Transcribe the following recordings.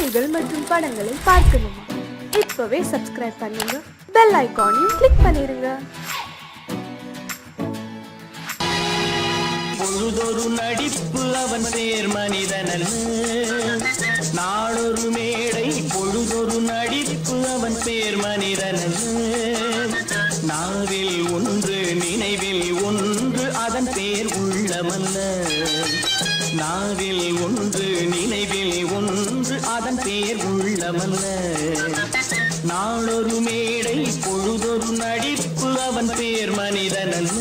பாடல்கள் மற்றும் படங்களை பார்க்கணுமா? இப்பவே சப்ஸ்கிரைப் பண்ணுங்க, பெல் ஐகானையும் கிளிக் பண்ணிருங்க. பொழுதொரு நடிப்பு அவன் பேர் மனிதனல்ல, நாளொரு மேடை பொழுதொரு நடிப்பு அவன் பேர் மனிதனல்ல. நாவில் ஒன்று நினைவில் ஒன்று அதன் பேர் உள்ளமல்ல. நாவில் ஒன்று நினைவில் ஒன்று அதன் பேர் உள்ளமல்ல. நாளொரு மேடை பொழுதொரு நடிப்பு அவன் பேர் மனிதனல்ல.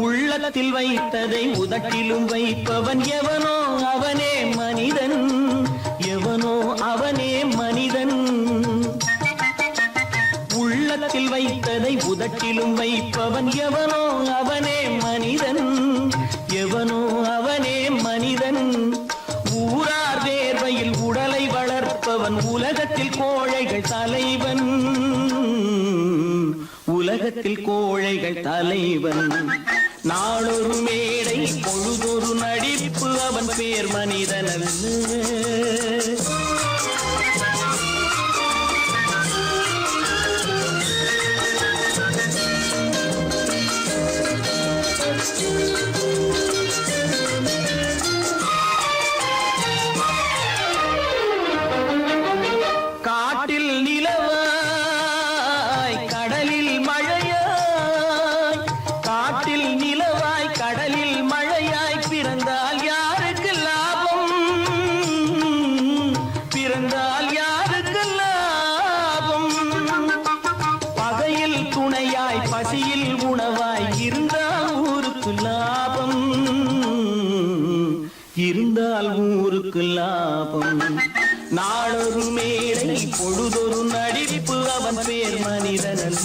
உள்ளத்தில் வைத்ததை உதட்டிலும் வைப்பவன் எவனோ அவனே மனிதன், எவனோ அவனே மனிதன். உள்ளத்தில் வைத்ததை உதட்டிலும் வைப்பவன் எவனோ அவனே மனிதன், எவனோ அவனே மனிதன். ஊரார் வேர்வையில் உடலை வளர்ப்பவன் உலகத்தில் கோழைகள் தலைவன், உலகத்தில் கோழைகள் தலைவன். நாளொரு மேடை பொழுதொரு நடிப்பு அவன் பேர் மனிதனல்ல. காட்டில் நிலவாய் கடலில் மழையாய், காட்டில் நிலவாய் கடலில் மழையாய் பிறந்தால் யாருக்கு லாபம், பிறந்தால் யாருக்கு லாபம். பகையில் துணையாய் பசியில் உணவாய் இருந்தால் ஊருக்கு லாபம், இருந்தால் ஊருக்கு லாபம். நாளொரு மேடை பொழுதொரு நடிப்பு அவன் பேர் மனிதனல்ல.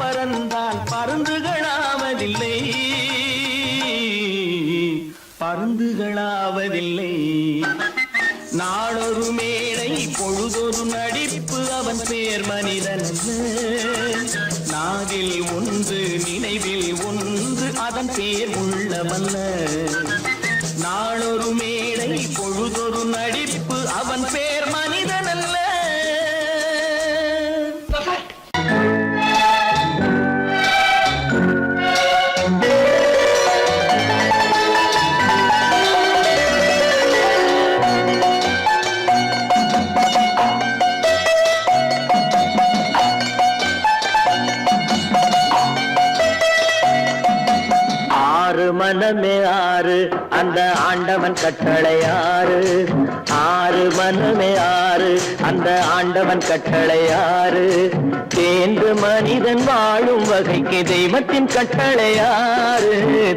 பறந்தால் பருந்துகளாவதில்லை, பருந்துகளாவதில்லை. நாளொரு மேடை பொழுதொரு நடிப்பு அவன் பேர் மனிதனல்ல. நாவில் ஒன்று நினைவில் ஒன்று அதன் பேர் உள்ளமல்ல. நாளொரு மேடை பொழுதொரு நடிப்பு அவன் பேர் மனிதனல்ல. மனமே ஆறு அந்த ஆண்டவன் கட்டளை ஆறு, ஆறு மனமே ஆறு அந்த ஆண்டவன் கட்டளை ஆறு. தேர்ந்து மனிதன் வாழும் வகைக்கு தெய்வத்தின் கட்டளை ஆறு,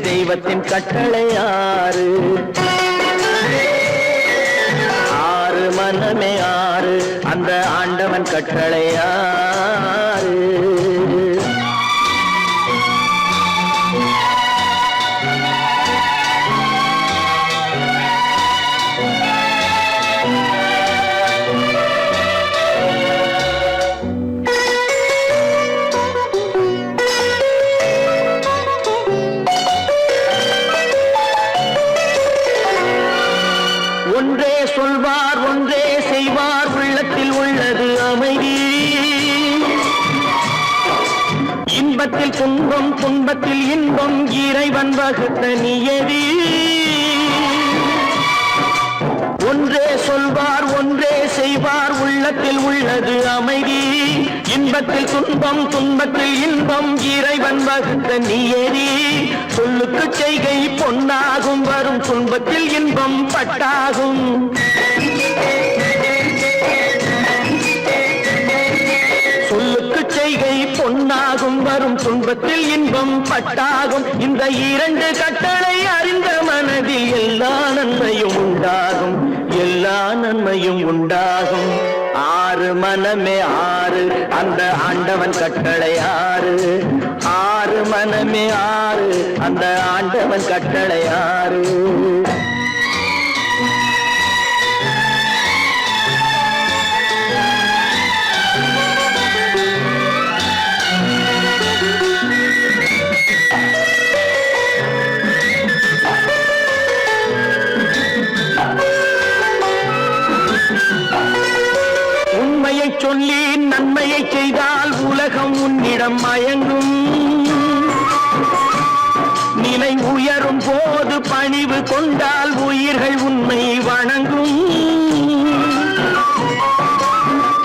தெய்வத்தின் கட்டளை ஆறு. ஆறு மனமே ஆறு அந்த ஆண்டவன் கட்டளை ஆறு. ஒன்றே சொல்வார் ஒன்றே செய்வார், உள்ளத்தில் உள்ளது அமைதி. இன்பத்தில் துன்பம் துன்பத்தில் இன்பம் இறைவன் வகுத்த நியதி. ஒன்றே சொல்வார் ஒன்றே செய்வார், உள்ளத்தில் உள்ளது அமைதி. இன்பத்தில் துன்பம் துன்பத்தில் இன்பம் இறைவன் வகுத்த நீயேறி சொல்லுக்கு செய்கை பொன்னாகும் வரும் துன்பத்தில் இன்பம் பட்டாகும் சொல்லுக்கு செய்கை பொன்னாகும் வரும் துன்பத்தில் இன்பம் பட்டாகும் இந்த இரண்டு கட்டளை அறிந்த மனதில் எல்லா நன்மையும் உண்டாகும் எல்லா நன்மையும் உண்டாகும் ஆறு மனமே ஆறு அந்த ஆண்டவன் கட்டளை ஆறு ஆறு மனமே ஆறு அந்த ஆண்டவன் கட்டளை ஆறு சொல்லி நன்மையை செய்தால் உலகம் உன்னிடம் மயங்கும் நிலை உயரும் போது பணிவு கொண்டால் உயிர்கள் உன்னை வணங்கும்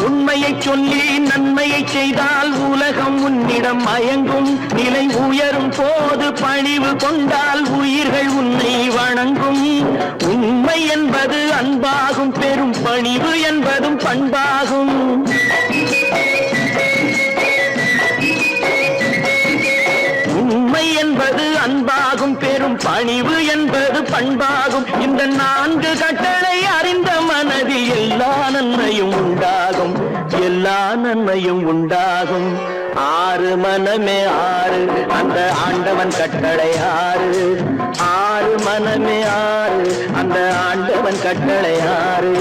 உண்மையை சொல்லி நன்மையை செய்தால் உலகம் உன்னிடம் மயங்கும் நிலை உயரும் போது பணிவு கொண்டால் உயிர்கள் உன்னை வணங்கும் உண்மை என்பது அன்பாகும் பெரும் பணிவு என்பதும் பண்பாகும் உண்மை என்பது அன்பாகும் பெரும் பணிவு என்பது பண்பாகும் இந்த நான்கு கட்டளை அறிந்த மனதில் எல்லா நன்மையும் உண்டாகும் எல்லா நன்மையும் உண்டாகும் ஆறு மனமே ஆறு அந்த ஆண்டவன் கட்டளை ஆறு ஆறு மனமே ஆறு அந்த ஆண்டவன் கட்டளை ஆறு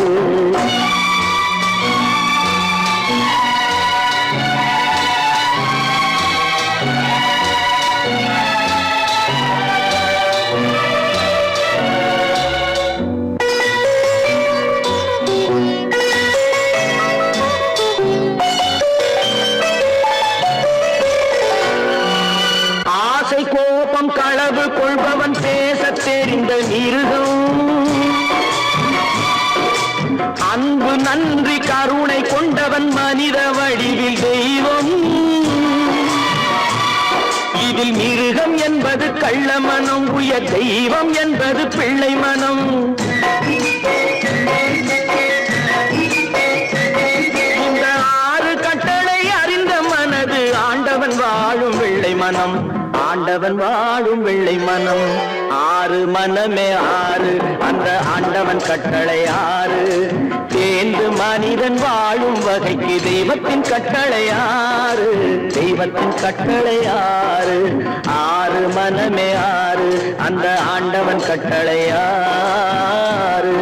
கோபம் களவு கொள்பவன் பேச தெரிந்த மிருகம் அன்பு நன்றி கருணை கொண்டவன் மனித வடிவில் தெய்வம் இதில் மிருகம் என்பது கள்ள மனம் உயர் தெய்வம் என்பது பிள்ளை மனம் இந்த ஆறு கட்டளை அறிந்த மனது ஆண்டவன் வாழும் வெள்ளை மனம் ஆண்டவன் வாழும் வெள்ளை மனம் ஆறு மனமே ஆறு அந்த ஆண்டவன் கட்டளை ஆறு தேர்ந்து மனிதன் வாழும் வகைக்கு தெய்வத்தின் கட்டளை ஆறு தெய்வத்தின் கட்டளை ஆறு ஆறு மனமே ஆறு அந்த ஆண்டவன் கட்டளை ஆறு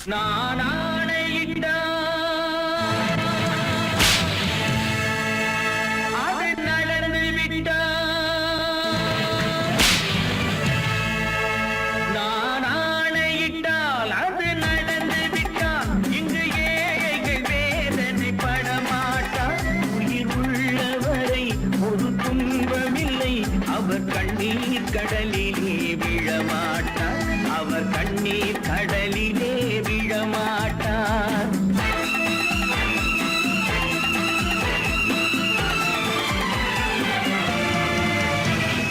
நான் ஆணையிட்டால் அது நடந்து விட்டால் நான் ஆணையிட்டால் அது நடந்து விட்டால் இங்கு ஏழைகள் வேதனை படமாட்டார் உயிர் உள்ளவரை ஒரு துன்பமில்லை அவர் கண்ணீர் கடலிலே விழமாட்டார் அவர் கண்ணீர் கடலிலே விழமாட்டார்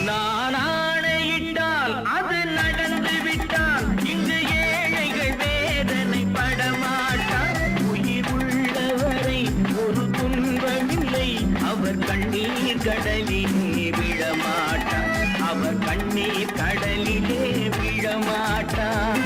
நான் ஆணையிட்டால் அது நடந்து விட்டால் இங்கு ஏழைகள் வேதனை படமாட்டார் உயிர் உள்ளவரை ஒரு துன்பமில்லை அவர் கண்ணீர் கடலிலே விழமாட்டார் அவர் கண்ணீர் கடலிலே விழமாட்டார்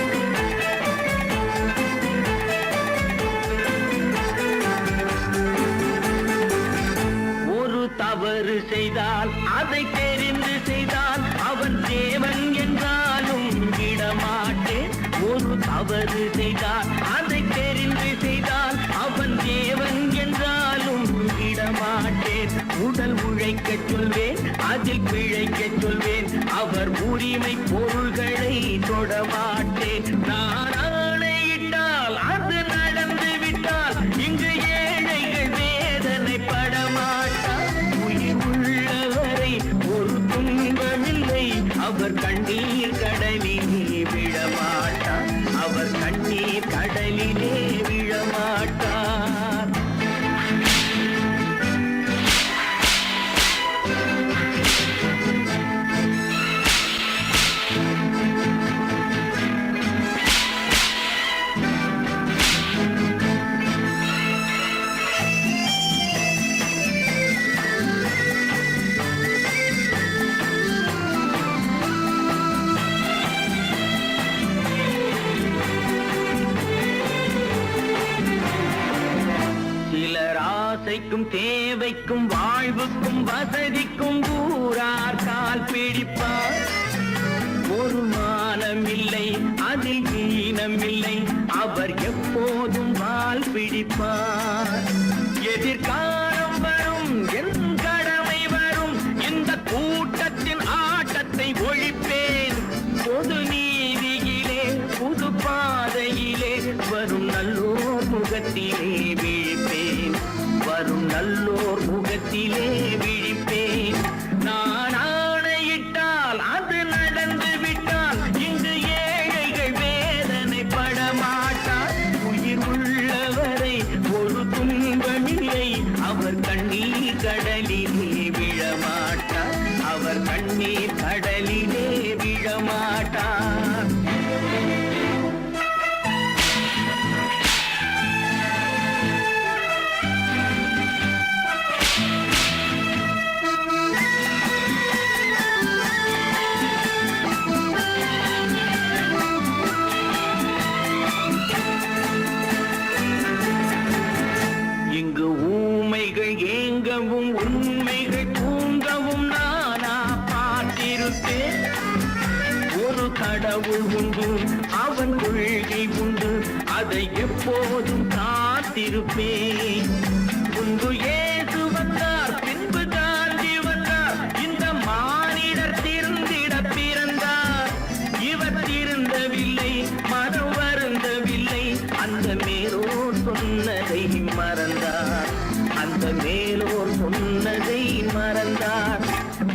தவறு செய்தால் அதை தெரிந்து செய்தால் அவன் தேவன் என்றாலும் விடமாட்டேன் ஒரு தவறு செய்தால் அதை தெரிந்து செய்தால் அவன் தேவன் என்றாலும் விடமாட்டேன் உடல் உழைக்க சொல்வேன் அதில் பிழைக்க சொல்வேன். அவர் உரிமை பொருள்களை தொடமாட்டேன். நான் ஆணையிட்டால் அது நடந்து விட்டால் இங்கு ஏழைகள் வேதனை படமாட்டார். உயிர் உள்ளவரை ஒரு துன்பமில்லை. அவர் கண்ணீர் கடலிலே விழமாட்டார். அவர் கண்ணீர் கடலிலே விழமாட்டார். ஆசைக்கும் தேவைக்கும் வாழ்வுக்கும் வசதிக்கும் ஊரார் கால் பிடிப்பார். ஒரு மானம் இல்லை, அதில் ஈனம் இல்லை. அவர் எப்போதும் வால் பிடிப்பார். எதிர்காலம் வரும், என் கடமை வரும். இந்த கூட்டத்தின் ஆட்டத்தை ஒழிப்பேன். பொது நீதியிலே புது பாதையிலே வரும் நல்லோர் முகத்திலே விழிப்பேன். வரும் நல்லோர் முகத்திலே விழிப்பேன். நான் ஆணையிட்டால் அது நடந்து விட்டால் இங்கு ஏழைகள் வேதனை படமாட்டார். உயிர் உள்ளவரை ஒரு துன்பமில்லை. அவர் கண்ணீர் கடலிலே விழமாட்டார். அவர் கண்ணீர் கடலிலே விழமாட்டார். இங்கு ஊமைகள் ஏங்கவும் உண்மைகள் தூங்கவும் நானா பார்த்திருப்பேன். ஒரு கடவுள் உண்டு, அவன் கொள்கை உண்டு. அதை எப்போதும் காத்திருப்பேன். முன்பு இயேசு வந்தார், பின்பு காந்தி வந்தார். இந்த மானிடர் திருந்திட பிறந்தார். இவர் திருந்தவில்லை, மனம் வருந்தவில்லை. அந்த மேலோர் சொன்னதை மறந்தார். அந்த மேலோர் சொன்னதை மறந்தார்.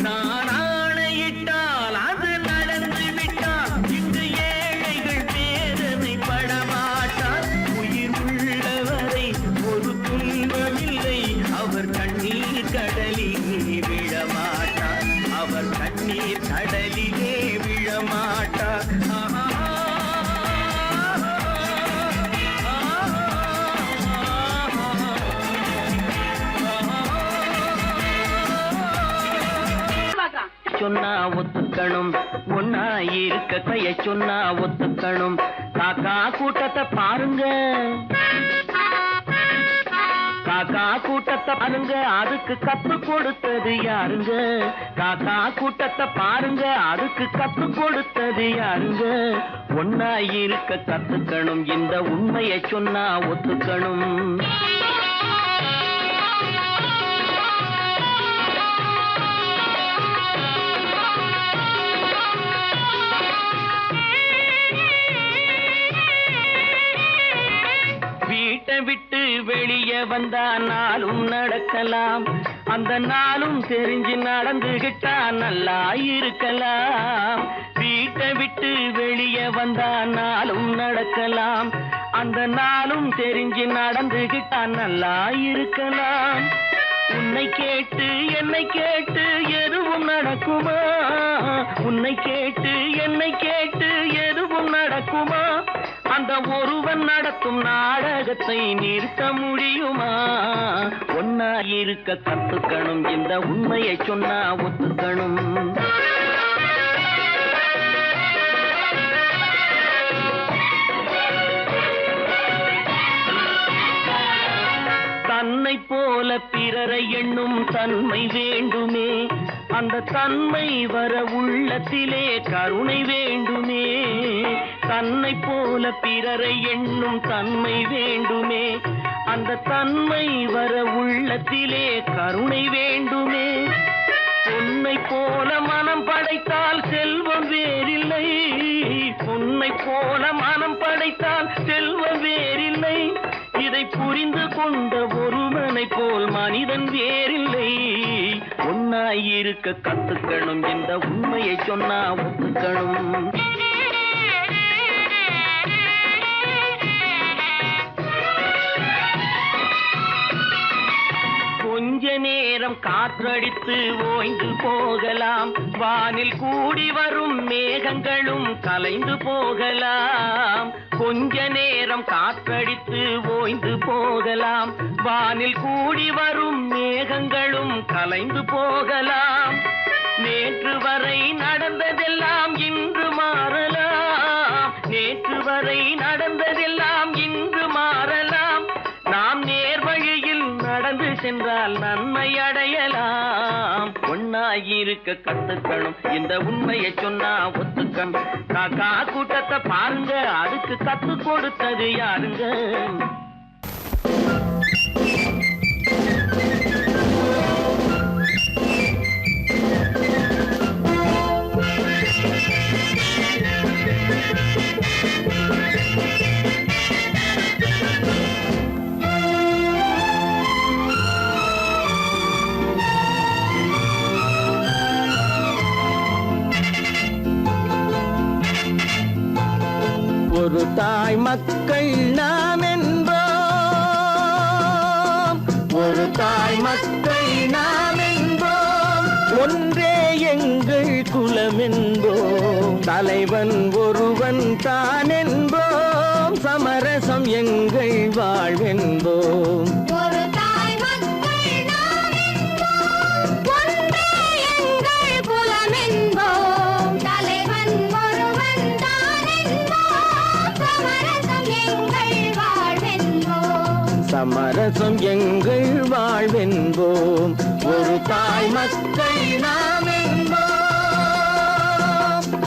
நான் ஆணையிட்டால் அது நடந்து விட்டால் இங்கு ஏழைகள் வேதனை படமாட்டார். உயிர் உள்ளவரை ஒரு துன்பமில்லை. அவர் கண்ணீர் கடலிலே விழமாட்டார். அவர் கண்ணீர் கடலிலே விழமாட்டார். சொன்னா ஒத்துக்கணும், ஒன்னா இருக்க கைய சொன்னா ஒத்துக்கணும். காக்கா கூட்டத்தை பாருங்க, காக்கா கூட்டத்தை பாருங்க. அதுக்கு கத்து கொடுத்தது யாருங்க? காக்கா கூட்டத்தை பாருங்க, அதுக்கு கத்து கொடுத்தது யாருங்க? ஒன்னா இருக்க கத்துக்கணும், இந்த உண்மையை சொன்னா ஒத்துக்கணும். வீட்டை விட்டு வெளியே வந்தா நாளும் நடக்கலாம். அந்த நாளும் தெரிஞ்சு நடந்துகிட்டா நல்லா இருக்கலாம். வீட்டை விட்டு வெளியே வந்தா நாளும் நடக்கலாம். அந்த நாளும் தெரிஞ்சு நடந்துகிட்டா நல்லா இருக்கலாம். உன்னை கேட்டு என்னை கேட்டு எதுவும் நடக்குமா? உன்னை கேட்டு என்னை கேட்டு எதுவும் நடக்குமா? அந்த ஒருவன் நடத்தும் நாடகத்தை நிறுத்த முடியுமா? ஒன்னா இருக்க கத்துக்கணும், இந்த உண்மையை சொன்னா ஒத்துக்கணும். தன்னை போல பிறரை எண்ணும் தன்மை வேண்டுமே. அந்த தன்மை வர உள்ளத்திலே கருணை வேண்டுமே. தன்னை போல பிறரை எண்ணும் தன்மை வேண்டுமே. அந்த தன்மை வர உள்ளத்திலே கருணை வேண்டுமே. பொன்னை போல மனம் படைத்தால் செல்வம் வேறில்லை, பொன்னை போல மனம் படைத்தால் செல்வம் வேறில்லை, இதை புரிந்து கொண்ட ஒருவனை போல் மனிதன் வேறில்லை. ஒன்னாயிருக்க கத்துக்கணும், இந்த உண்மையை சொன்னா ஒத்துக்கணும். கொஞ்ச நேரம் காற்றடித்து ஓய்ந்து போகலாம், வானில் கூடி வரும் மேகங்களும் கலைந்து போகலாம். கொஞ்ச நேரம் காற்றடித்து ஓய்ந்து போகலாம், வானில் கூடி வரும் மேகங்களும் கலைந்து போகலாம். நேற்று வரை நடந்ததெல்லாம் இன்று மாறலாம், நேற்று வரை நடந்ததெல்லாம் இன்று மாறலாம். நாம் நேர்வழியில் நடந்து சென்றால் நன்மை அடையலாம். ஒன்னாயிருக்க கத்துக்கணும், இந்த உண்மையை சொன்னா ஒத்துக்கணும். காக்கா கூட்டத்தை பாருங்க, அதுக்கு கத்து கொடுத்தது யாருங்க? ஒரு தாய் மக்கள் நாம் என்போம், ஒரு தாய் மக்கள் நாம் என்போம், ஒன்றே எங்கள் குலம் என்போம், தலைவன் ஒருவன் தான் என்போம், சமரசம் எங்கள் வாழ்வென்போம். சமரசம் எங்கள் வாழ்வென்போம், ஒரு தாய் மக்கள் நாம் என்போம்.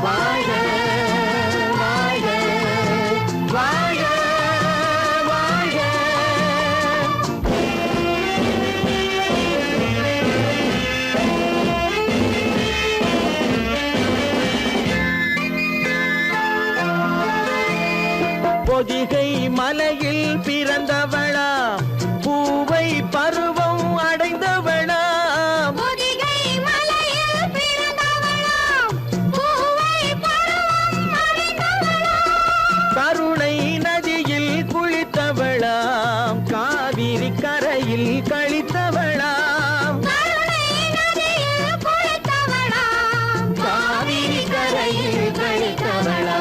வாழ்க வாழ்க வாழ்க வாழ்க. பொதிகை மலையில் பிறந்தவளா, பூவை பருவம் அடைந்தவளா, பொதிகை மலையில் பிறந்தவளா, பூவை பருவம் அடைந்தவளா, கருணை நதியில் குளித்தவளா, காவிரி கரையில் கழித்தவளா, கருணை நதியில் குளித்தவளா, காவிரி கரையில் கழித்தவளா.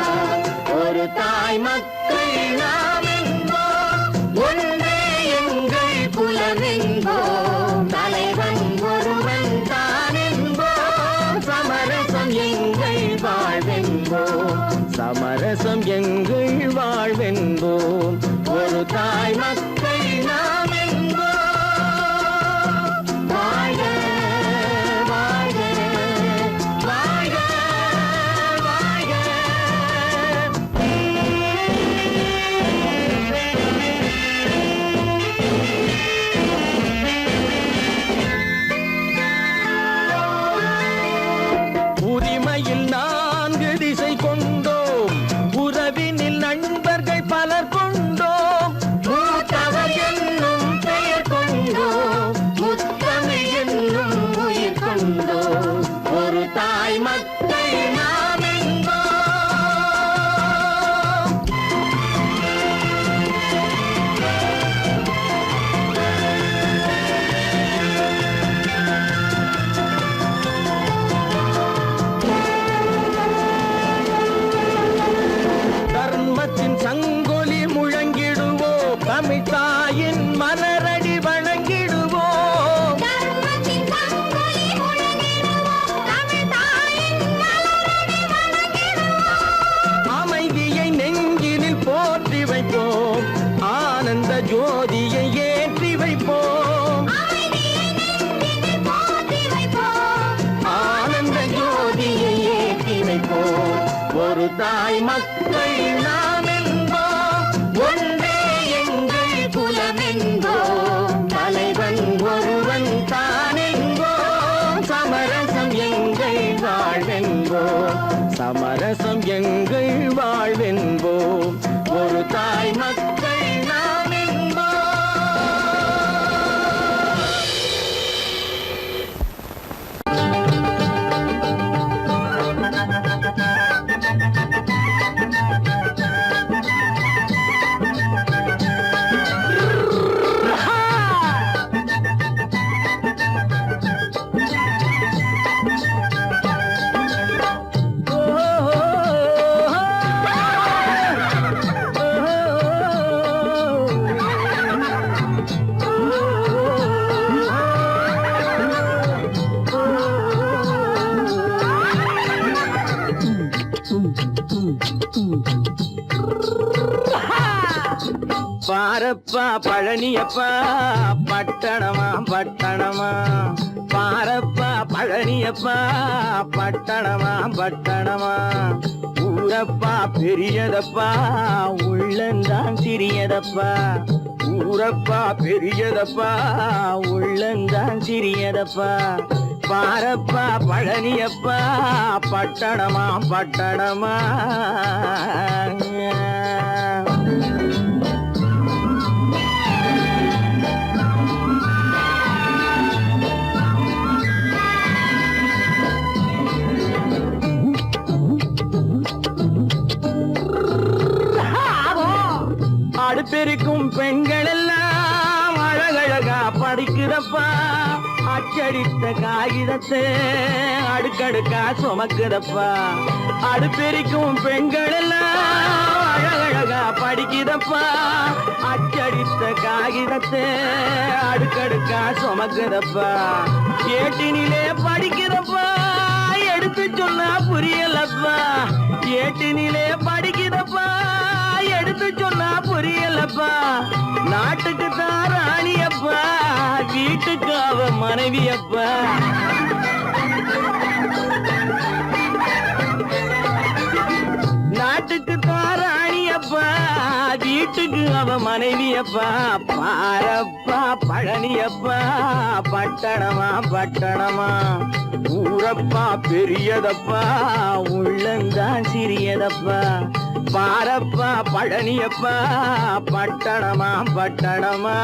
ஒரு தாய் மக்கள் நாம் என்போம், ஒன்றே எங்கள் குலம் என்போம், தலைவன் ஒருவன் தான் என்போம், சமரசம் எங்கள் வாழ்வென்போம், சமரசம் எங்கள் வாழ்வென்போம், ஒரு தாய் மக்கள் நாம் என்போம். வாழ்க வாழ்க வாழ்க வாழ்க. உரிமையில் 4 திசை கொண்டோம், உறவினில் நண்பர்கள் பலர் கொண்டோம், மூத்தவர் என்னும் பெயர் கொண்டோம், முத்தமிழ் என்னும் உயிர் கொண்டோம், ஒரு தாய் மக்கள் நாம் என்போம். தர்மத்தின் சங்கொலி முழங்கிடுவோம், தமிழ் தாயின் மலரடி வணங்கிடுவோம், தர்மத்தின் சங்கொலி முழங்கிடுவோம், தமிழ் தாயின் மலரடி வணங்கிடுவோம், அமைதியை நெஞ்சினில் போற்றி வைப்போம், ஆனந்த ஜோதியை ஏற்றி வைப்போம், அமைதியை நெஞ்சினில் போற்றி வைப்போம், ஆனந்த ஜோதியை ஏற்றி வைப்போம், ஒரு தாய் மக்கள் நாம் என்போம், ஒன்றே எங்கள் குலம் என்போம், தலைவன் ஒருவன் தான் என்போம், சமரசம் தாய் மக்கள் நாம் என்போம். பாரப்பா பழனியப்பா பட்டணமா பட்டணமா, பாரப்பா பழனியப்பா பட்டணமா பட்டணமா, ஊரப்பா பெரியதப்பா உள்ளந்தான் சிறியதப்பா, ஊரப்பா பெரியதப்பா உள்ளந்தான் சிறியதப்பா, பாரப்பா பழனியப்பா பட்டணமா பட்டணமா. அடுப்பெருக்கும் பெண்கள் எல்லாம் அழகழகா படிக்குதப்பா, அச்சடித்த காகிதத்தை அடுக்கடுக்கா சுமக்குதப்பா, அடுப்பெருக்கும் பெண்கள் எல்லாம் அழகழகா படிக்குதப்பா, அச்சடித்த காகிதத்தை அடுக்கடுக்கா சுமக்குதப்பா, ஏட்டினிலே படிக்குதப்பா எடுத்து சொன்னா புரியலப்பா, ஏட்டினிலே படிக்குதப்பா எடுத்து சொன்னா புரியலப்பா, நாட்டுக்கு தான் ராணியப்பா வீட்டுக்கு அவ மனைவியப்பா, நாட்டுக்கு தான் ராணியப்பா வீட்டுக்கு அவ மனைவியப்பா, பாரப்பா பழனியப்பா பட்டணமா பட்டணமா, ஊரப்பா பெரியதப்பா உள்ளந்தான் சிறியதப்பா, பாரப்பா பழனியப்பா பட்டணமா பட்டணமா.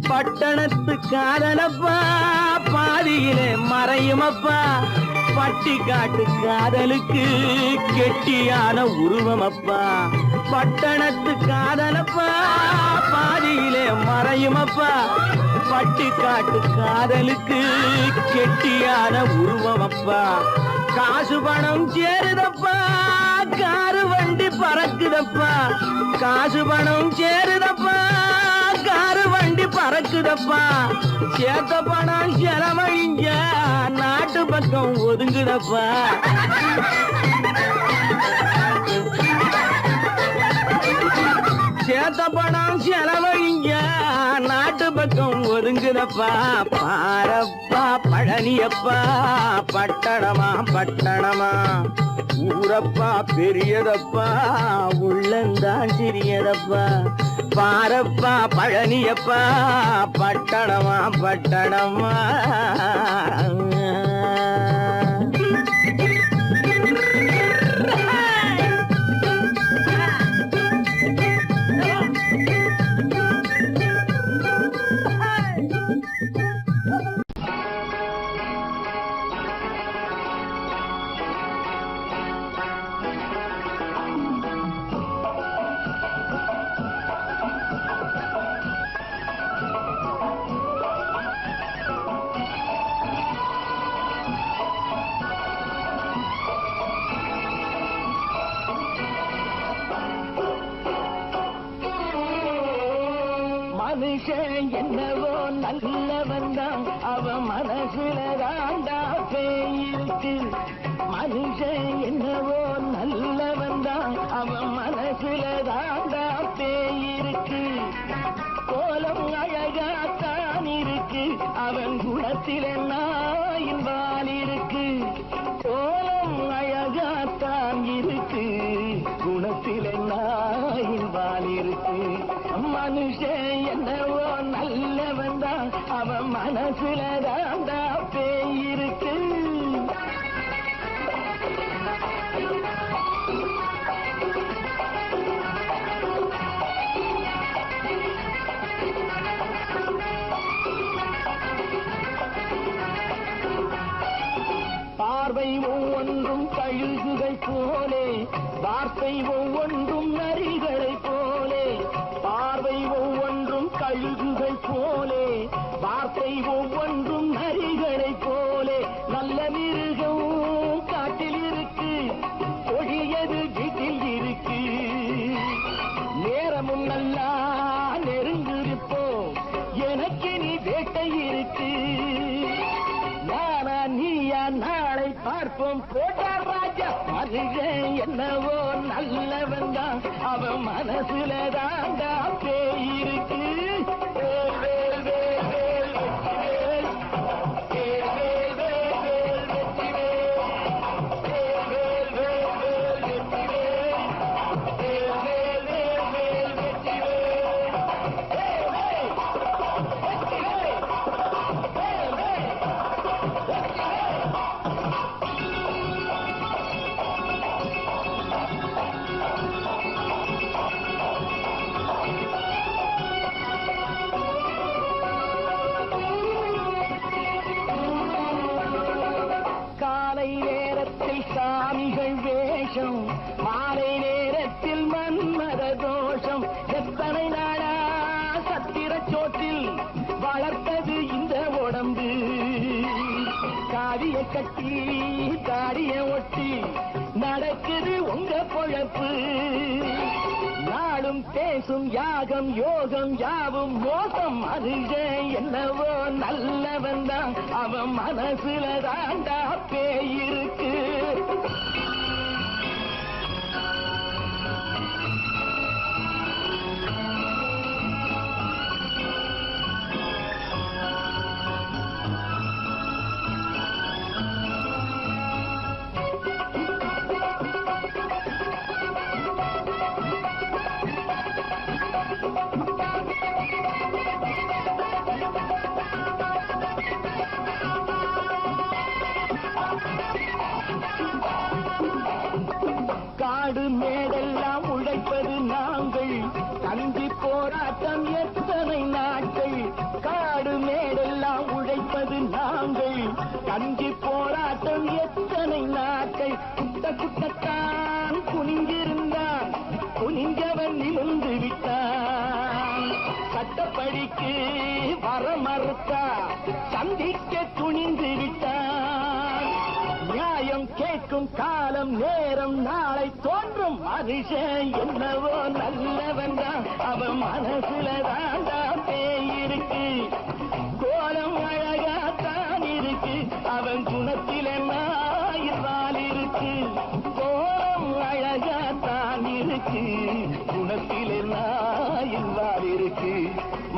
பட்டணத்து காதலப்பா பாதியிலே மறையுமப்பா, பட்டி காட்டு காதலுக்கு கெட்டியான உருவமப்பா, பட்டணத்து காதலப்பா பாதியிலே மறையுமப்பா, பட்டி காட்டு காதலுக்கு கெட்டியான உருவமப்பா, காசு பணம் சேருதப்பா காரு வண்டி பறக்குதப்பா, காசு பணம் சேருதப்பா காரு வண்டி பறக்குதப்பா, சேத்த பணம் செலவழிஞ்ச நாட்டு பக்கம் ஒதுங்குதப்பா, சேத்த பணம் செலவழிஞ்ச நாட்டு பக்கம் ஒதுங்குதப்பா, பாரப்பா பழனியப்பா பட்டணமா பட்டணமா, ஊரப்பா பெரியதப்பா உள்ளந்தான் சிறியதப்பா, பாரப்பா பழனியப்பா பட்டணமா பட்டணமா. மனுஷன் என்னவோ நல்லவன் தான், அவன் மனசுல தாண்டா பேயிருக்கு, மனுஷன் என்னவோ நல்லவன் தான், அவன் மனசுல தாண்டா பேயிருக்கு, கோலம் அழகாத்தான் இருக்கு, அவன் குணத்தில நாயின் வால் இருக்கு, கோலம் அழகாத்தான் இருக்கு இருக்கு, குணத்தில நாயின் வால் இருக்கு. மனுஷன் என்னவோ நல்லவன் தான், அவன் மனசுல தாண்டா பேய் இருக்கு. பார்வை ஒவ்வொன்றும் கழுகுகள் போலே, வார்த்தை ஒவ்வொன்றும் நரிகளை போலே. பார்வை ஒவ்வொன்றும் கழுகுகள் போலே, வார்த்தை ஒவ்வொன்றும் நரிகளை போலே. நல்ல மிருகம் காட்டில் இருக்கு, கொடியது வீட்டில் இருக்கு. நேரமும் நல்லா நெருங்கிருப்போம், எனக்கு நீ வேட்டை இருக்கு. நானா நீயா நாளை பார்ப்போம், போட்டார் ராஜா. மனுஷன் என்னவோ நல்லவன் தான், அவன் மனசுல தாண்டா பேய் இருக்கு. வேல், வேல், வேல், வேல், வெற்றிவேல். வேல், வேல், வேல், வேல், வெற்றிவேல். வேல், வேல், வேல், வேல், வெற்றிவேல். வேல், வேல், வேல், வேல், வெற்றிவேல். வேல், வேல், வெற்றிவேல். வேல், வேல். காலை நேரத்தில் சாமிகள் வேஷம், மாலை நேரத்தில் மன்மத தோஷம். எத்தனை நாளா சத்திர சோற்றில் வளர்த்தது இந்த உடம்பு. காவிய கட்டி தாடிய ஒட்டி நடக்குது உங்க பொழப்பு. நாளும் பேசும் யாகம் யோகம் யாவும் மோசம். மனுஷன் என்னவோ நல்லவன் தான், அவன் மனசுல தாண்டா பேய் இருக்கு. காடு மேடெல்லாம் உழைப்பது நாங்கள், கஞ்சி போராட்டம் எத்தனை நாட்கள். காடு மேடெல்லாம் உழைப்பது நாங்கள், கஞ்சி போராட்டம் எத்தனை நாட்கள். குட்ட குட்டத்தான் குனிஞ்சிருந்தான், குனிஞ்சவன் நிமிர்ந்து விட்டான். சட்டப்படிக்கு வர மறுத்தா, சந்திக்க துணிந்து விட்டான். நியாயம் கேட்கும் காலம் நேரம் நாளை தோன்றும். மனுஷன் என்னவோ நல்லவன் தான், அவன் மனசுல தாண்டா பேய் இருக்கு. கோலம் அழகாத்தான் இருக்கு, அவன் குணத்தில நாயிரால் இருக்கு. கோலம் அழகாத்தான் இருக்கு, குணத்தில நாயிரால் இருக்கு.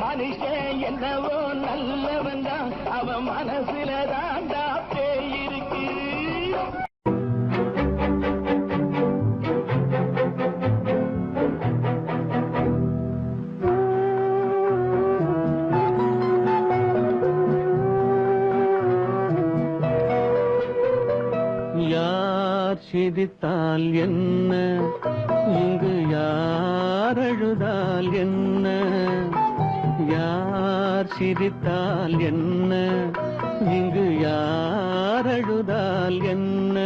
மனுஷன் என்னவோ நல்லவன் தான், அவன் மனசுல தாண்டா பேய் இருக்கு. யார் சிரித்தால் என்ன, இங்கு யார் அழுதால் என்ன. யார் சிரித்தால் என்ன, இங்கு யார் அழுதால் என்ன.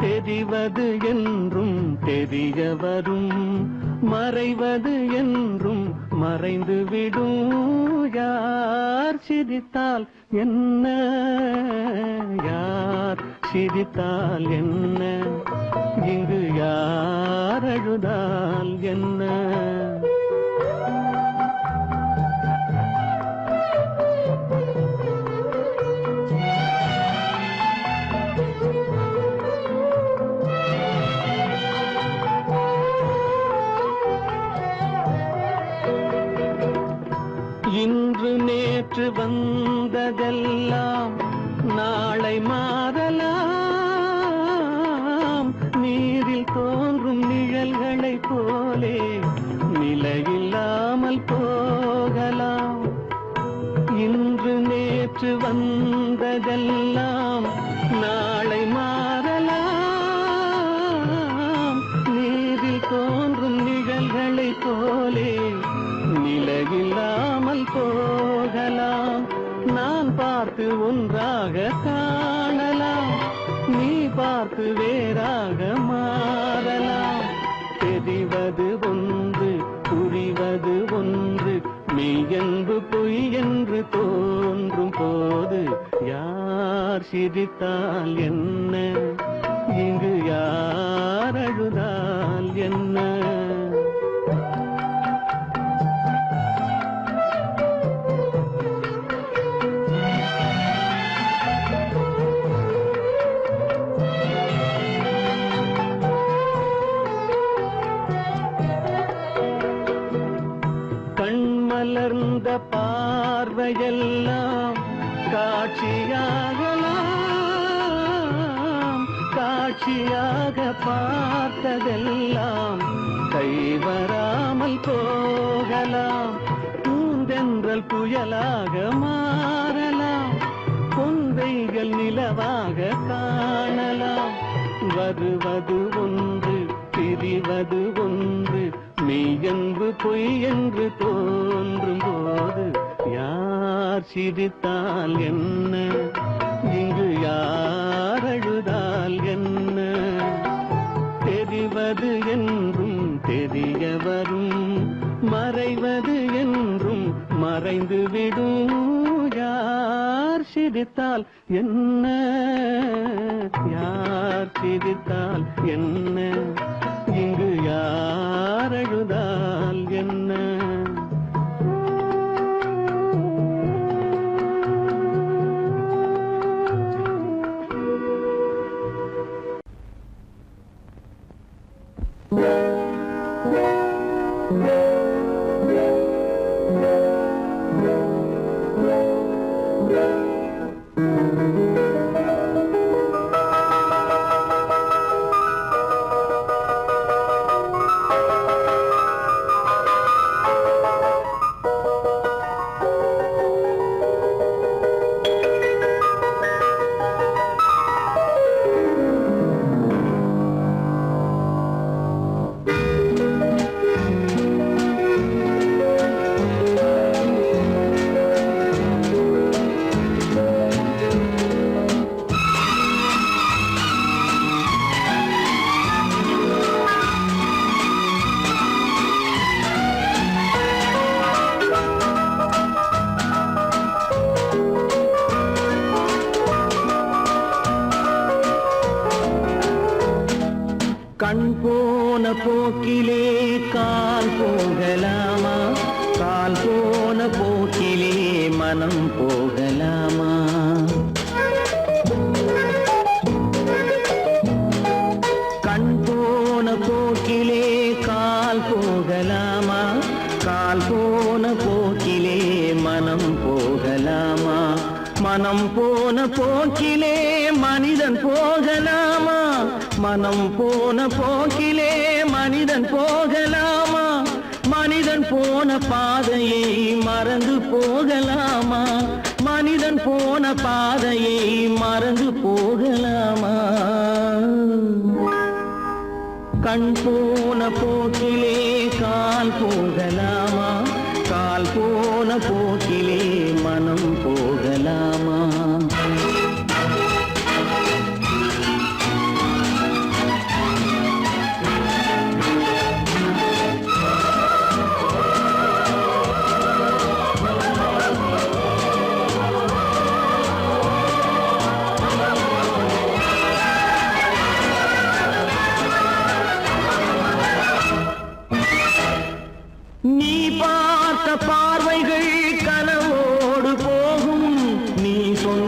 தெரிவது என்றும் தெரிய வரும், மறைவது என்றும் மறைந்துவிடும். யார் சிரித்தால் என்ன, யார் சிரித்தால் என்ன, இங்கு யார் அழுதால் என்ன. இன்று நேற்று வந்ததெல்லாம் நாளை மாறலாம், நீரில் தோன்றும் நிழல்களைப் போலே நிலையில்லாமல் போகலாம். இன்று நேற்று வந்ததெல்லாம் நாளை மாறலாம். நீரில் தோன்றும் நிழல்களைப் போலே நிலையில்லாமல் போகலாம். நான் பார்த்து ஒன்றாக காணலாம், நீ பார்த்து வேறாக மாறலாம். தெரிவது ஒன்று, புரிவது ஒன்று, மெய்யென்பு பொய் என்று தோன்றும் போது யார் சிரித்தால் என்ன, இங்கு யார் அழுதால் என்ன? கண்மலர்ந்த பார்வையெல்லாம் காட்சியாகலாம். காட்சியாக பார்த்ததெல்லாம் கைவராமல் போகலாம். பூந்தென்றல் புயலாக மாறலாம், பொந்தைகள் நிலவாக காணலாம். வருவது ஒன்று, பிரிவது ஒன்று, மெய்யென்பு பொய் என்று தோன்றும் போது யார் சிரித்தால் என்ன, இங்கு யார் அழுதால் என்ன? தெரிவது என்றும் தெரிய வரும், மறைவது என்றும் மறைந்துவிடும். யார் சிரித்தால் என்ன, யார் சிரித்தால் என்ன, இங்கு யார் அழுதால் என்ன? கண் போன போக்கிலே கால் போகலாமா, கால் போன போக்கிலே மனம் போகலாமா? கண் போன போக்கிலே கால் போகலாமா, கால் போன போக்கிலே மனம் போகலாமா? மனம் போன போக்கிலே மனிதன் போகலாமா, மனம் போன போக்கிலே மனிதன் போகலாமா? மனிதன் போன பாதையை மறந்து போகலாமா, மனிதன் போன பாதையை மறந்து போகலாமா? கண் போன போக்கிலே கால் போகலாமா, கால் போன போக்கிலே மனம் போகலாமா? நீ பார்த்த பார்வைகள் கனவோடு போகும், நீ சொன்ன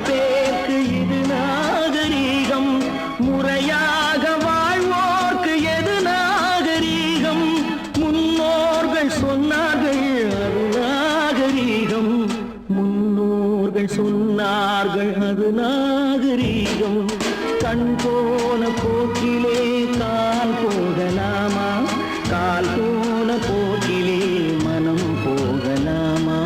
பேருக்கு இது நாகரீகம், முறையாக வாழ்வோர்க்கு எது நாகரீகம்? முன்னோர்கள் சொன்னார்கள் அது நாகரீகம், முன்னோர்கள் சொன்னார்கள் அது நாகரீகம். கண் போன போக்கிலே கால் போகலாமா, கால் போன போக்கிலே மனம் போகலாமா?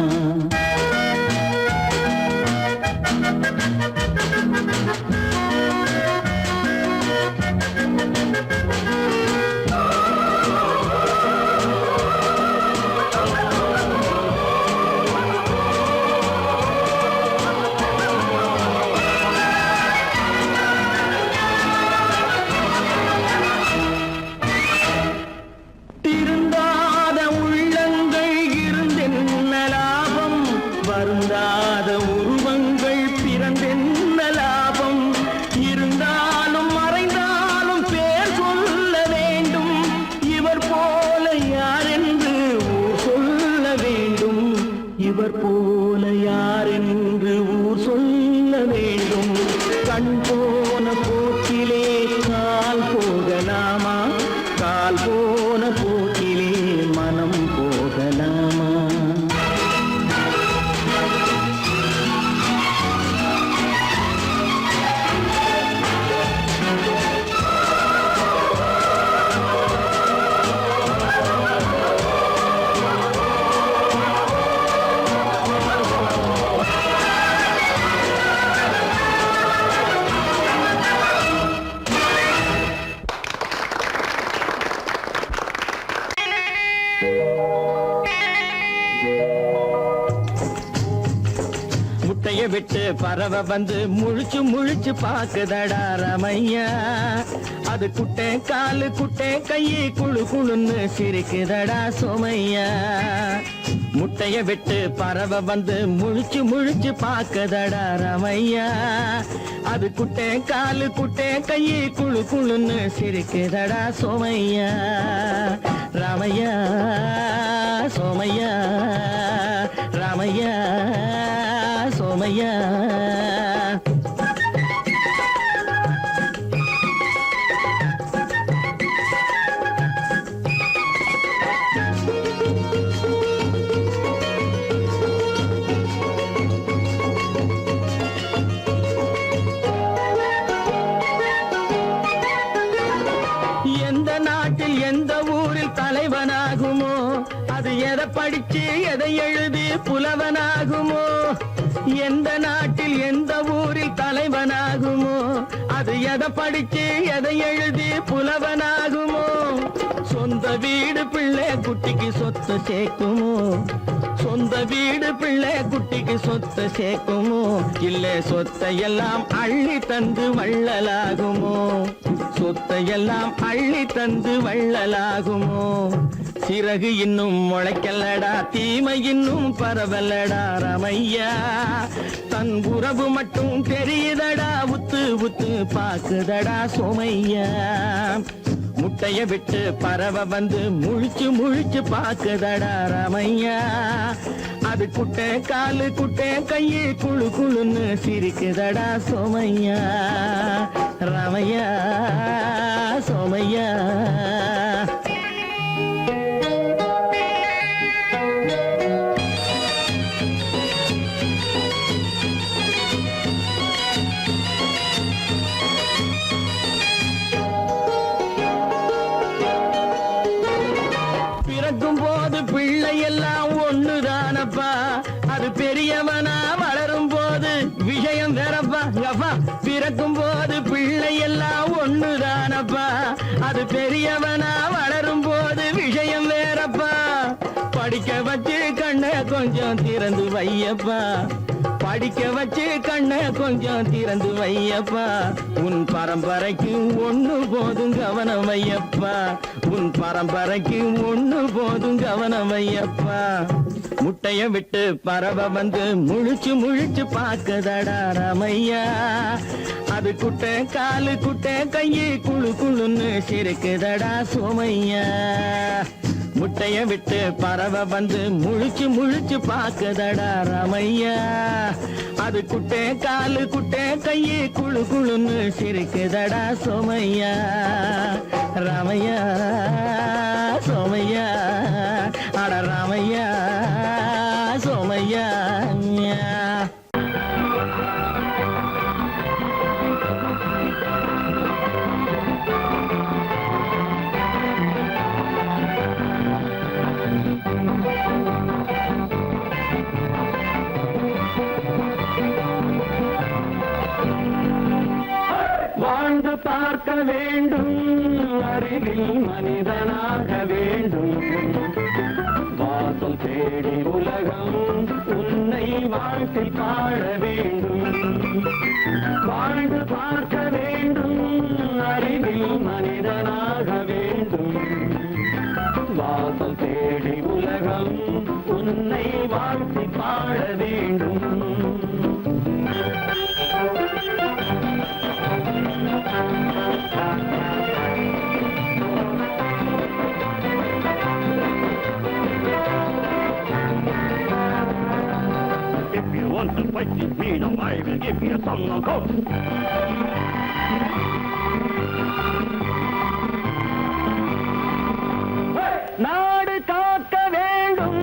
திருந்தாத உள்ளங்கள் இருந்தென்ன லாபம், வருந்தாத உருவங்கள் பிறந்தென்ன லாபம்? இருந்தாலும் மறைந்தாலும் பேர் சொல்ல வேண்டும், இவர் போல யார் என்று ஊர் சொல்ல வேண்டும், இவர் போல யார் என்று ஊர் சொல்ல வேண்டும். கண் போன போக்கிலே கால் போகலாமா, கால் போன போக்கிலே மனம் போகலாமா? முட்டைய விட்டு பறவை வந்து முழிச்சு முழிச்சு பாக்குதடா ரமையா, அது குட்டை காலு குட்டை கையை குழு குழுன்னு சிரிக்குதடா சோமையா. முட்டைய விட்டு பறவை வந்து முழிச்சு முழிச்சு பாக்குதடா ரமையா, அது குட்டை காலு குட்டை கையை குழு குழுன்னு சிரிக்குதடா சோமையா. ராமையா சோமையா, ராமையா சோமையா. எந்த நாட்டில் எந்த ஊரில் தலைவனாகுமோ, அது எதை படிச்சு எதை எழுதி புலவனாகுமோ? எந்த நாட்டில் எந்த ஊரில் தலைவனாகுமோ, அது எதை படிச்சு எதை எழுதி புலவனாகுமோ? சொந்த வீடு பிள்ளை குட்டிக்கு சொத்து சேர்க்குமோ, சொந்த வீடு பிள்ளை குட்டிக்கு சொத்து சேர்க்குமோ? இல்ல சொத்தையெல்லாம் அள்ளி தந்து வள்ளலாகுமோ, சொத்தையெல்லாம் அள்ளி தந்து வள்ளலாகுமோ? சிறகு இன்னும் முளைக்கல்லடா, தீமை இன்னும் பரவலடா ரமையா, தன் உறவு மட்டும் தெரியுதடா, உத்து உத்து பாக்குதடா சோமையா. முட்டைய விட்டு பறவை வந்து முழிச்சு முழிச்சு பாக்குதடா ரமையா, அது குட்டை காலு குட்டை கையை குழு குழுன்னு சிரிக்குதடா சோமையா. ரமையா சோமையா. பிறக்கும் போது பிள்ளை எல்லாம் ஒண்ணுதானப்பா, அது பெரியவனா வளரும் போது விஷயம் வேறப்பா. அப்பா பிறக்கும் போது பிள்ளை எல்லாம் ஒண்ணுதானப்பா, அது பெரியவனா வளரும் போது விஷயம் வேறப்பா. படிக்க வச்சு கண்ணை கொஞ்சம் திறந்து வையப்பா, படிக்க வச்சு கண்ணை கொஞ்சம் திறந்து வையப்பா. உன் பரம்பரைக்கு ஒண்ணு போதும் கவனம் வையப்பா, உன் பரம்பரைக்கு ஒண்ணு போதும் கவனம் வையப்பா. முட்டைய விட்டு பறவை வந்து முழிச்சு முழிச்சு பாக்குதடா ரமையா, அது குட்டை காலு குட்டை கையை குழு குழுன்னு சிரிக்குதடா சோமையா. முட்டைய விட்டு பறவை வந்து முழிச்சு முழிச்சு பாக்குதடா ராமையா. அது குட்டே காலு குட்டே கையே குழு குழுன்னு சிரிக்குதடா சோமையா. ராமையா சோமையா அட ராமையா சோமையா. வாழ்ந்து பார்க்க வேண்டும், அறிவில் மனிதனாக வேண்டும். வாசல் தேடி உலகம் உன்னை வாழ்த்தி பாட வேண்டும். வாழ்ந்து பார்க்க வேண்டும், அறிவில் மனிதனாக வேண்டும். வாசல் தேடி உலகம் உன்னை வாழ்த்தி பாட வேண்டும். If you want to fight with me, now I will give you some knockout. நாடு காக்க வேண்டும்,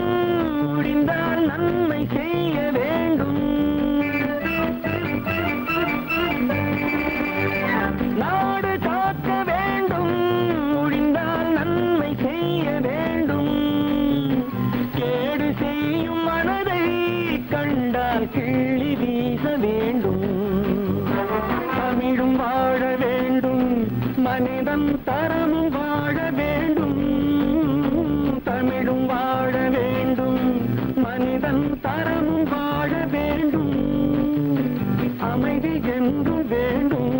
முடிந்தால் நன்மை செய்ய வேண்டும். நாடு காக்க வேண்டும், முடிந்தால் நன்மை செய்ய வேண்டும். கேடு செய்யும் மனதை கண்டால் கிள்ளி வீச வேண்டும். தமிழும் வாழ வேண்டும், மனிதன் தரமும் வாழ வேண்டும். தமிழும் வாழ வேண்டும், மனிதன் தரமும் வாழ வேண்டும். அமைதி என்று வேண்டும்,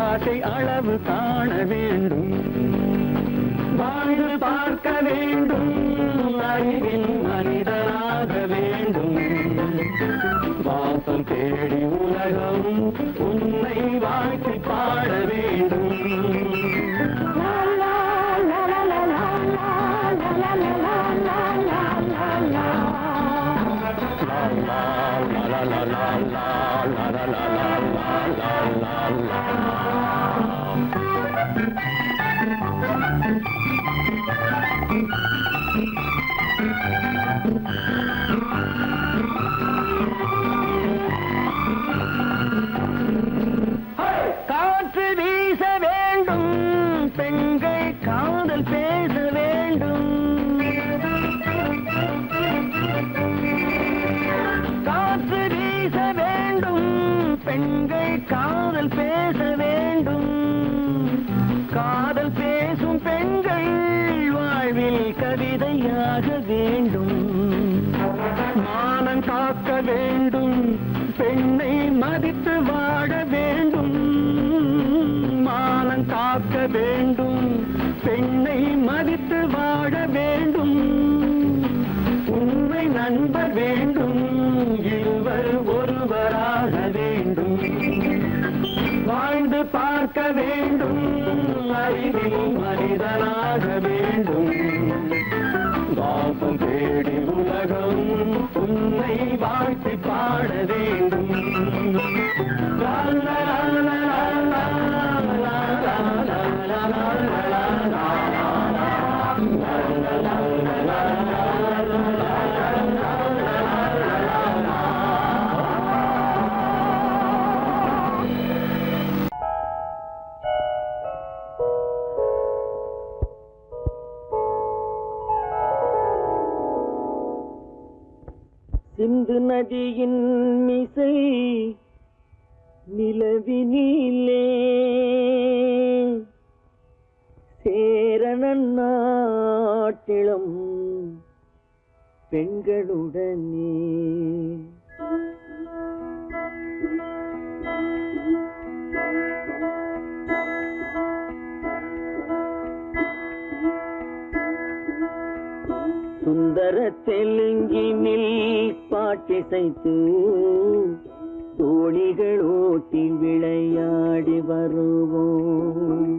ஆசை அளவு காண வேண்டும். வாழ்ந்து பார்க்க வேண்டும், அறிவில் மனிதனாக வேண்டும். வாசம் தேடி உலகம் உன்னை வாழ்த்தி பாட வேண்டும். காற்று வீச வேண்டும், பெண்கள் காதல் பேச வேண்டும். காற்று வீச வேண்டும், பெண்கள் காதல் பேச வேண்டும். காதல் பேசும் பெண்கள் வாழ்வில் கவிதையாக வேண்டும். மானம் காக்க வேண்டும், பெண்ணை மதித்து வாழ வேண்டும். மானம் காக்க வேண்டும், பெண்ணை மதித்து வாழ வேண்டும். உண்மை நண்பர் வேண்டும், இருவர் ஒருவராக வேண்டும். வாழ்ந்து பார்க்க வேண்டும், அறிவில் மனிதனாக வேண்டும். வாசம் தேடி உலகம் உன்னை வாழ்த்தி பாட வேண்டும். லா லா லா லா லா லா லா லா லா லா. சிந்து நதியின் மிசை நிலவினிலே சேரணன் நாட்டிலும் பெண்களுடனே சுந்தர தெலுங்கினில் பாட்டிசைத்து தோணிகள் ஓட்டி விளையாடி வருவோம்.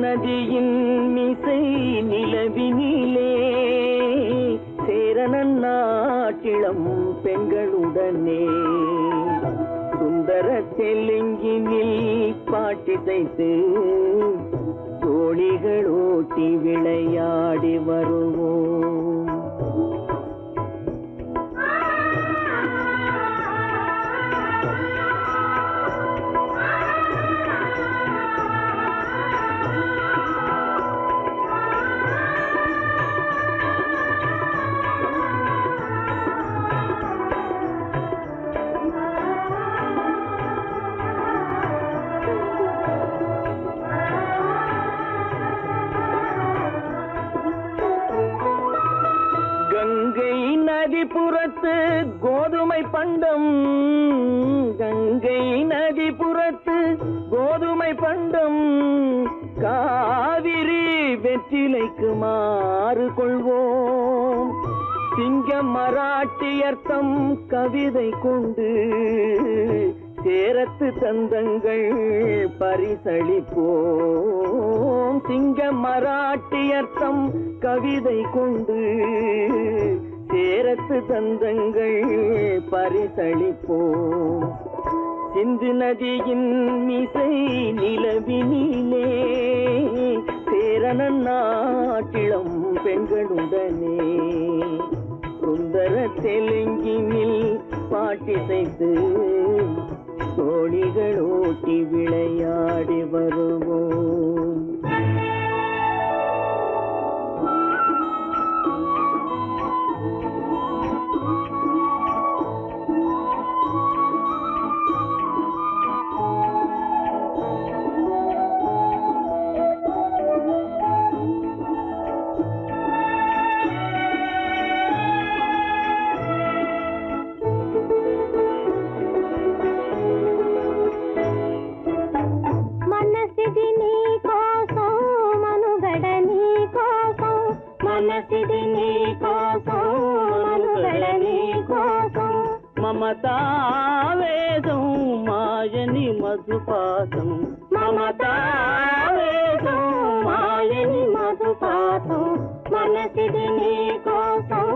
நதியின் மிசை நிலவினிலே சேரணன் நாட்டிளம் பெண்களுடனே சுந்தர தெலுங்கினில் பாட்டிசைத்து தோழிகள் ஓட்டி விளையாடி வருவோம். நதிபுறத்து கோதுமை பண்டம், கங்கை நதிபுறத்து கோதுமை பண்டம், காவிரி வெற்றிலைக்கு மாறு கொள்வோம். சிங்க மராட்டியர்த்தம் கவிதை கொண்டு சேரத்து தந்தங்கள் பரிசளிப்போம். சிங்க மராட்டியர்த்தம் கவிதை கொண்டு சேரத்து தந்தங்கள் பரிசளிப்போம். சிந்து நதியின் மிசை நிலவினிலே சேரணன் நாட்டிளம் பெண்களுடனே சுந்தர தெலுங்கினில் பாட்டிசைத்து தோழிகள் ஓட்டி விளையாடி வருவோம். మనసిది నీ కోసం మనుగడ నీ కోసం మమతావేదం మాయని మధుపాసం, మమతావేదం మాయని మధుపాసం మనసిది నీ కోసం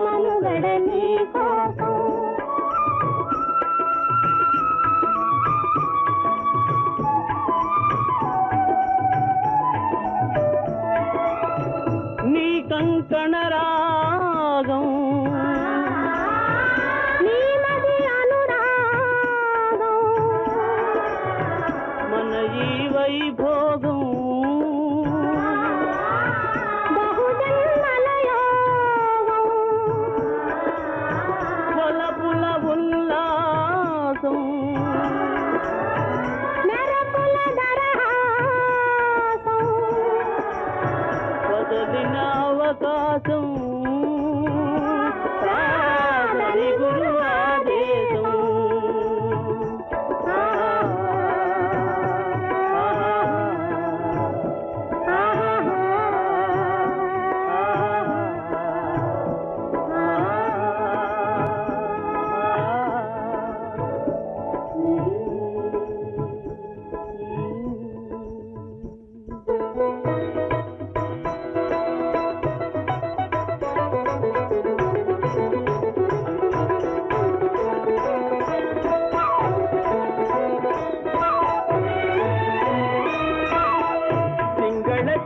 మనుగడ నీ కోసం. నీ కంకణ రాగం నీ నది అనురాగం మన ఈ వైభోగం బహుజన్మల యోగం వలపుల ఉల్లాసం మెరపుల దరహాసం వదలిన అవకాశం సాగని గురు ఆదేశం.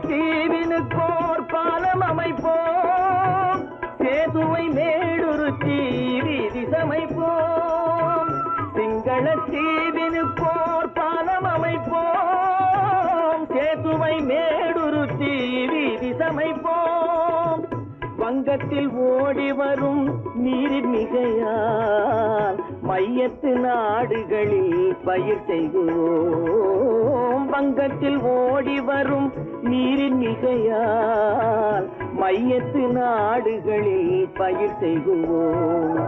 சிங்களத்தீவினுக்கோர் பாலம் அமைப்போம், சேதுவை மேடுருத்தி வீதி சமைப்போம். சிங்களத்தீவினுக்கோர் பாலம் அமைப்போம், சேதுவை மேடுருத்தி வீதி சமைப்போம். வங்கத்தில் ஓடி வரும் நீரின் மிகையால் மையத்து நாடுகளில் பயிர் செய்கிறோம். வங்கத்தில் ஓடி வரும் நீரின் மிகையால் மையத்து நாடுகளில் பயிர் செய்கிறோம்.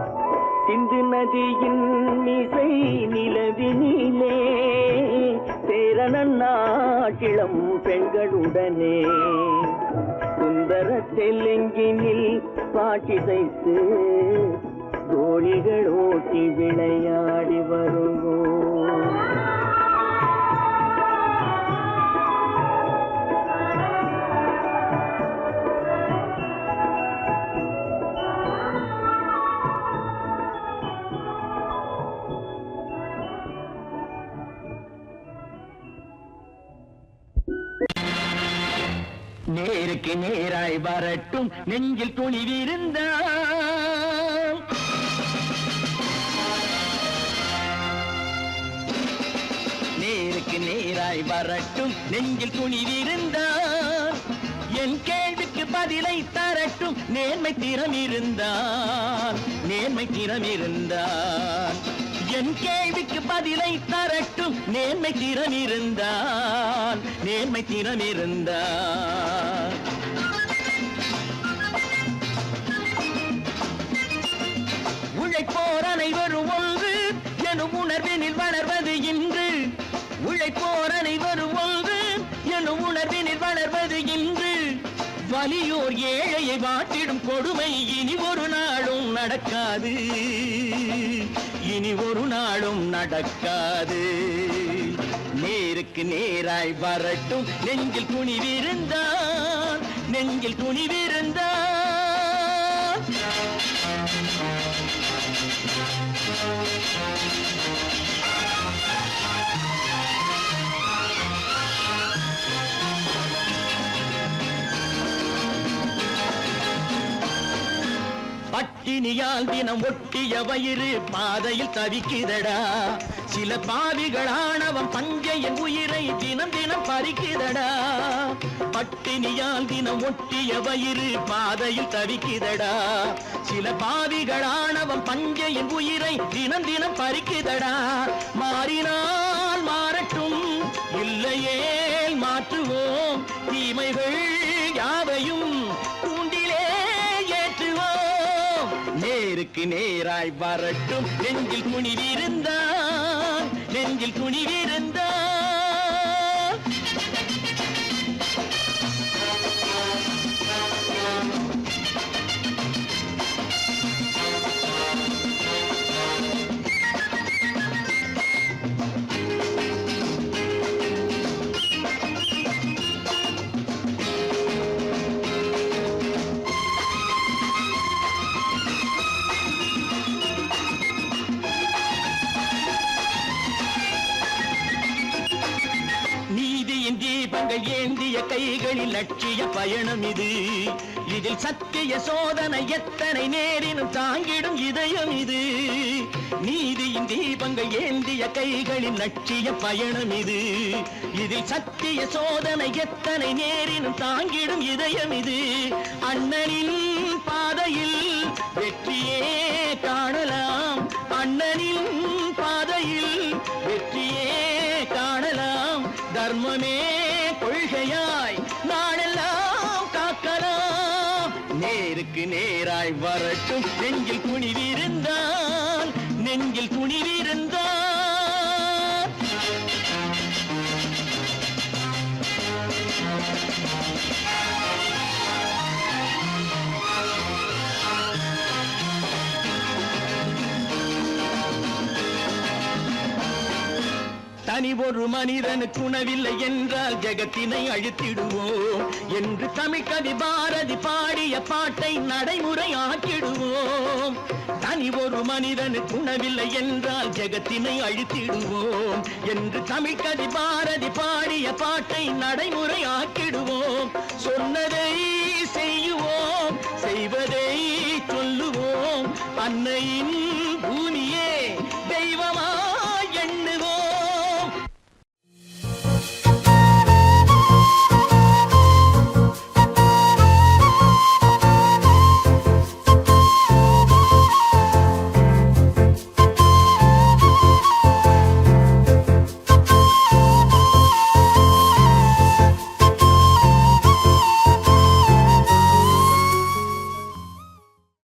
சிந்து நதியின் மிசை நிலவினிலே சேரணன் நாட்டிளம் பெண்களுடனே சுந்தர தெலுங்கினில் பாட்டிசைத்து தோழிகள் ஓட்டி விளையாடி வருவோம். நேருக்கு நேராய் வரட்டும் நெஞ்சில் துணிவிருந்தால். நேருக்கு நேராய் வரட்டும் நெஞ்சில் துணிவிருந்தால். என் கேள்விக்கு பதிலை தரட்டும் நேர்மை திறம் இருந்தால். நேர்மை திறம் இருந்தால். என் கேள்விக்கு பதிலை தரட்டும் நேர்மை திறம் இருந்தால். நேர்மை திறம் இருந்தால். உழைப்போர் அனைவரும் ஒன்று எனும் உணர்வினில் வளர்வது இன்று. உழைப்போர் அனைவரும் ஒன்று எனும் உணர்வினில் வளர்வது இன்று. வலியோர் ஏழையை வாட்டிடும் கொடுமை இனி ஒரு நாளும் நடக்காது. இனி ஒரு நாளும் நடக்காது. நேருக்கு நேராய் வரட்டும் நெஞ்சில் துணிவிருந்தால். நெஞ்சில் துணிவிருந்தால். பட்டினியால் தினம் ஒட்டிய வயிறு பாதையில் தவிக்குதடா. சில பாவிகளானவன் பஞ்சையின் உயிரை தினம் தினம் பறிக்குதடா. பட்டினியால் தினம் ஒட்டிய வயிறு பாதையில் தவிக்குதடா. சில பாவிகளானவன் பஞ்சையின் உயிரை தினம் தினம் பறிக்குதடா. மாறினால் மாறட்டும் இல்லையே மாற்றுவோம். தீமைகள் யாவையும் கூண்டிலே ஏற்றுவோம். நேருக்கு நேராய் வரட்டும் நெஞ்சில் துணிவிருந்தால். நெஞ்சில் துணிவிருந்தால். தீபங்கள் ஏந்திய கைகளில் லட்சிய பயணம் இது. இதில் சத்திய சோதனை எத்தனை நேரினும் தாங்கிடும் இதயம் இது. நீதியின் தீபங்கள் ஏந்திய கைகளில் லட்சிய பயணம் இது. இதில் சத்திய சோதனை எத்தனை நேரினும் தாங்கிடும் இதயம் இது. அண்ணனின் பாதையில் வெற்றியே காணலாம். அண்ணனின் பாதையில் வெற்றியே காணலாம். தர்மமே கொள்கையாய் நாடெல்லாம் காக்கலாம். நேருக்கு நேராய் வரட்டும் நெஞ்சில் துணிவிருந்தால். நெஞ்சில் துணிவிருந்தால். தனி ஒரு மனிதனுக்கு உணவில்லை என்றால் ஜெகத்தினை அழித்திடுவோம் என்று தமிழ்கவி பாரதி பாடிய பாட்டை நடைமுறையாக்கிடுவோம். தனி ஒரு மனிதனுக்கு உணவில்லை என்றால் ஜெகத்தினை அழித்திடுவோம் என்று தமிழ்கவி பாரதி பாடிய பாட்டை நடைமுறையாக்கிடுவோம். சொன்னதை செய்யுவோம், செய்வதை சொல்லுவோம். அன்னையின்